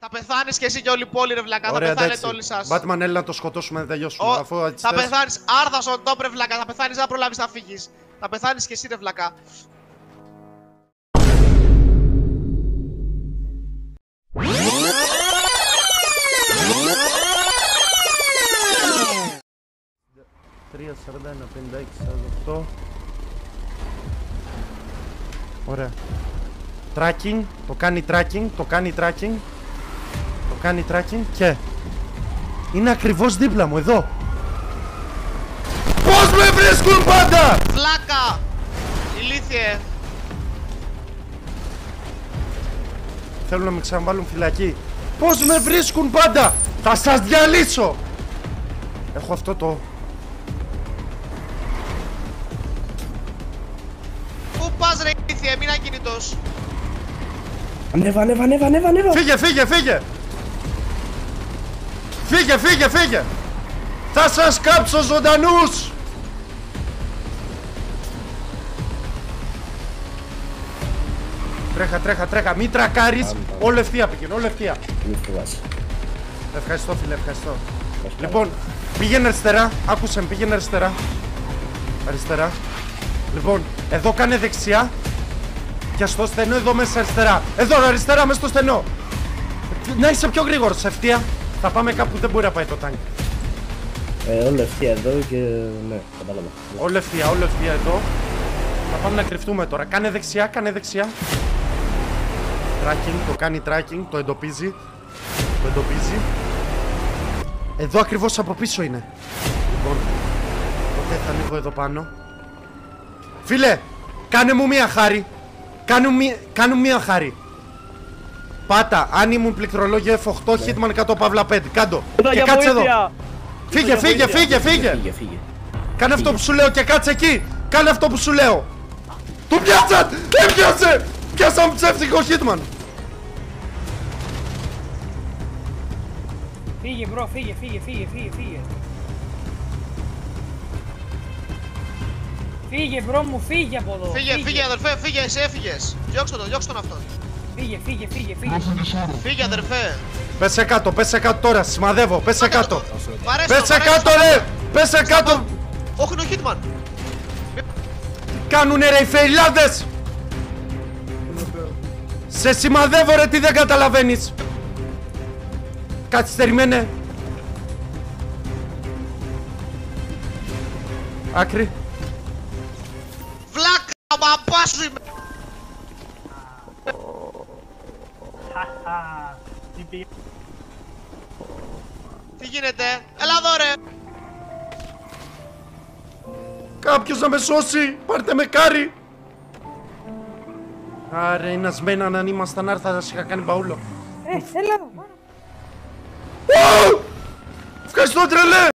Θα πεθάνεις και εσύ και όλη η πόλη, ρε βλακά. Ωραία, θα πεθάνετε εντάξει. όλοι σας. Batman, έλα να το σκοτώσουμε να τελειώσουμε. Αφού Θα πεθάνεις. Άρδα στον τόπο, ρε βλακά. Θα πεθάνεις, δεν θα προλάβεις να φύγεις. Θα πεθάνεις και εσύ, ρε βλακά. Τρία, 41, 56, 48. Ωραία. Tracking, το κάνει tracking, το κάνει tracking. Το κάνει tracking και είναι ακριβώς δίπλα μου, εδώ. Πώς με βρίσκουν πάντα! Βλάκα! Ηλίθιε! Θέλουν να με ξαναβάλουν φυλακή. Πώς με βρίσκουν πάντα! Θα σας διαλύσω! Έχω αυτό το... Πού πας ρε ηλίθιε, μην ακίνητος! Ανέβα. Φύγε! Φύγε! Θα σας κάψω ζωντανούς! Τρέχα, μην τρακάρεις. Όλο ευθεία πήγαινε, όλο ευθεία. Μη φοβάσαι. Ευχαριστώ φίλε, ευχαριστώ. Λοιπόν, πήγαινε αριστερά, άκουσε με, πήγαινε αριστερά. Αριστερά. Λοιπόν, εδώ κάνε δεξιά. Και στο στενό εδώ μέσα αριστερά. Εδώ αριστερά μέσα στο στενό. Να είσαι πιο γρήγορος, ευθεία. Θα πάμε κάπου που δεν μπορεί να πάει το τάγκ. Όλο ευθεία εδώ και... ναι, κατάλαβα. Όλο ευθεία εδώ. Θα πάμε να κρυφτούμε τώρα. Κάνε δεξιά. Tracking, το κάνει tracking, το εντοπίζει. Εδώ ακριβώς από πίσω είναι. Λοιπόν, οπότε θα ανοίγω εδώ πάνω. Φίλε, κάνε μου μία χάρη. Κάνε μου μία χάρη. Πάτα, αν ήμουν πληκτρολόγιο F8, Hitman 100 Παύλα 5. Κάντο. Και κάτσε εδώ. Φύγε. Κάνε αυτό που σου λέω και κάτσε εκεί. Κάνε αυτό που σου λέω. Του πιάσαν! Έπιασε! Πιάσαν ψεύτικο Hitman. Φύγε μπρο, φύγε. Φύγε μπρο μου, φύγε από εδώ. Φύγε αδερφέ, φύγε, εσύ έφυγες. Διώξτε τον αυτόν. Φύγε. Φύγε αδερφέ. Πέσε κάτω τώρα, σημαδεύω, πέσε κάτω. Πέσε κάτω ρε! Πέσε κάτω! Όχι είναι ο Hitman. Κάνουνε ρε οι φεϊλάδες! Σε σημαδεύω ρε, τι δεν καταλαβαίνεις! Καθυστερημένε! Άκρη! Βλάκα, μπαμπά σου είμαι. Τι γίνεται, έλα εδώ ρε. Κάποιος να με σώσει! Πάρτε με κάρι! Άρε, είναι ασμένα αν ήμασταν άρθα θα σας είχα κάνει μπαούλο. Έλα. Ευχαριστώ τρελέ!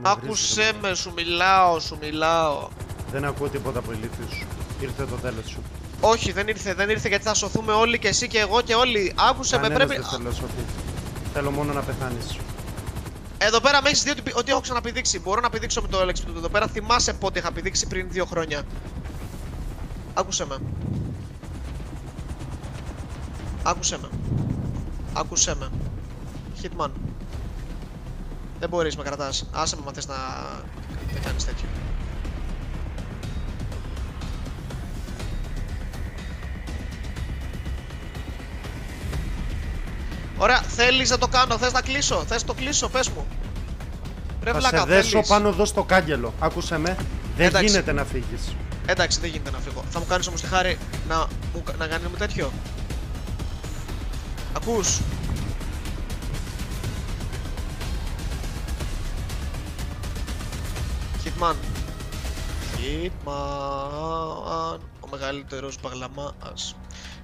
Άκουσέ με, σου μιλάω, σου μιλάω. Δεν ακούω τίποτα από ηλίθιους σου. Ήρθε το τέλος σου. Όχι, δεν ήρθε γιατί θα σωθούμε όλοι και εσύ και εγώ και όλοι. Άκουσε με, πρέπει. Δεν θέλω να σωθεί. Θέλω μόνο να πεθάνεις. Εδώ πέρα με έχεις δει ότι έχω ξαναπηδήξει. Μπορώ να πηδήξω με το έλεξ του εδώ πέρα. Θυμάσαι πότε είχα πηδήξει πριν 2 χρόνια. Άκουσε με. Άκουσε με. Άκουσε με. Hitman. Δεν μπορείς, με κρατάς. Άσε με αν θες να κάνεις τέτοιο. Ωραία, θέλεις να το κάνω, θες να κλείσω, θες να το κλείσω, πες μου. Ρε Θα βλάκα, σε δέσω θέλεις. πάνω εδώ στο κάγκελο. Άκουσε με. Δεν Εντάξει. γίνεται να φύγεις. Εντάξει, δεν γίνεται να φύγω. Θα μου κάνεις όμως τη χάρη να κάνεις μου τέτοιο. Ακούς. Hitman. Hitman. Ο μεγαλύτερος μπαγλαμάς.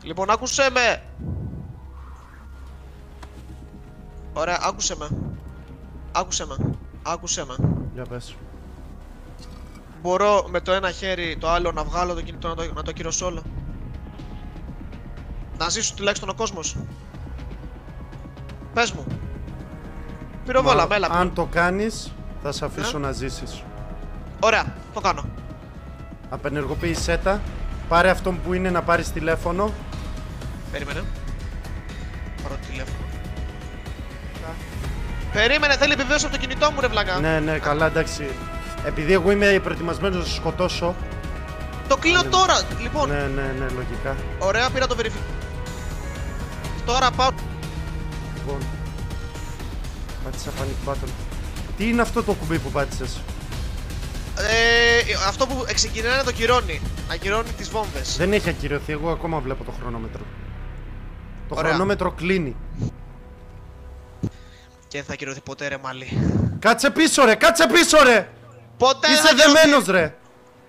Λοιπόν, άκουσέ με. Ωραία, άκουσέ με. Άκουσέ με. Άκουσέ με. Για πες. Μπορώ με το ένα χέρι το άλλο να βγάλω το κινητό να το ακυρώσω όλο. Να ζήσω τουλάχιστον ο κόσμος. Πες μου. Πυροβόλα, μέλα. Αν το κάνεις, θα σε αφήσω να ζήσεις. Ωραία, το κάνω. Απενεργοποίησέ τα. Πάρε αυτό που είναι να πάρεις τηλέφωνο. Περίμενε. Πάρω το τηλέφωνο. Περίμενε, θέλει επιβεβαίωση από το κινητό μου, ρε βλάκα. Ναι, καλά, εντάξει. Επειδή εγώ είμαι προετοιμασμένος να σε σκοτώσω. Το κλείνω τώρα, λοιπόν. Ναι, λογικά. Ωραία, πήρα το verification. Τώρα πάω. Λοιπόν. Πάτησα panic button. Τι είναι αυτό το κουμπί που πάτησες? Αυτό που ξεκινάει να το κυρώνει. Να κυρώνει τις βόμβες. Δεν έχει ακυρωθεί, εγώ ακόμα βλέπω το χρονόμετρο. Το Ωραία. χρονόμετρο κλείνει. Και δεν θα κυρωθεί ποτέ, ρε μάλι. Κάτσε πίσω ρε, κάτσε πίσω ρε! Ποτέ δεν Είσαι θα κυρωθεί. δεμένος ρε!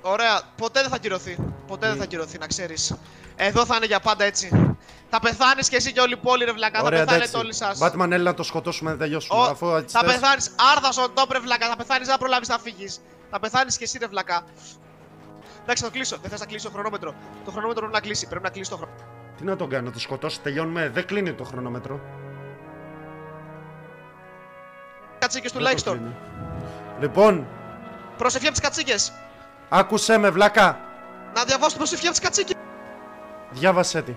Ωραία, ποτέ δεν θα κυρωθεί. Ποτέ δεν θα κυρωθεί, να ξέρεις. Εδώ θα είναι για πάντα έτσι. Θα πεθάνεις και εσύ και όλη η πόλη, ρε βλάκα. Ωραία, θα πεθάνετε εντάξει. όλοι σας. Batman, έλα να το σκοτώσουμε να τελειώσουμε. Αφού έτσι Θα θες. πεθάνεις. Άρδα στον τόπο, ρε βλάκα. Θα πεθάνεις, δεν θα προλάβεις να φύγεις. Θα πεθάνεις και εσύ, ρε βλάκα. Εντάξει, θα το κλείσω. Δεν θες να κλείσει το χρονόμετρο. Το χρονόμετρο πρέπει να κλείσει. Πρέπει να κλείσει το χρονόμετρο. Τι να τον κάνω, να το σκοτώσω, τελειώνουμε. Δεν κλείνει το χρονόμετρο. Κατσίκες Δεν το τουλάχιστον. κλείνει. Λοιπόν, Προσευχή από τις κατσίκες. άκουσέ με βλάκα. Να διαβάσω την προσευχή από τις κατσίκες. Διάβασέ τη.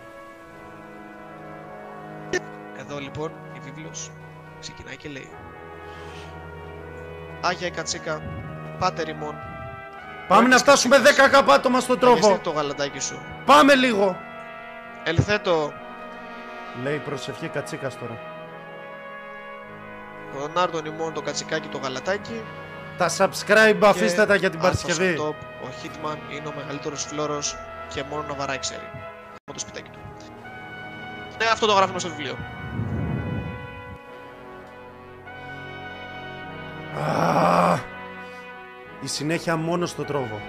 Εδώ λοιπόν η βίβλος ξεκινάει και λέει: Άγια η κατσίκα, πάτερ ημών. Πάμε να φτάσουμε 10 άτομα στον τρόπο. Αγιαστεί το γαλατάκι σου. Πάμε λίγο. Ελθέτω Λέει προσευχή κατσίκας τώρα. τον Άρτον ημών το κατσικάκι το γαλατάκι. Τα subscribe αφήστε Και τα για την άρθος Παρασκευή. on top, ο Hitman είναι ο μεγαλύτερος φλόρος και μόνο να βαράει ξέρει. Από το σπιτάκι του. Ναι, αυτό το γράφουμε στο βιβλίο. Η συνέχεια μόνο στο τρόπο.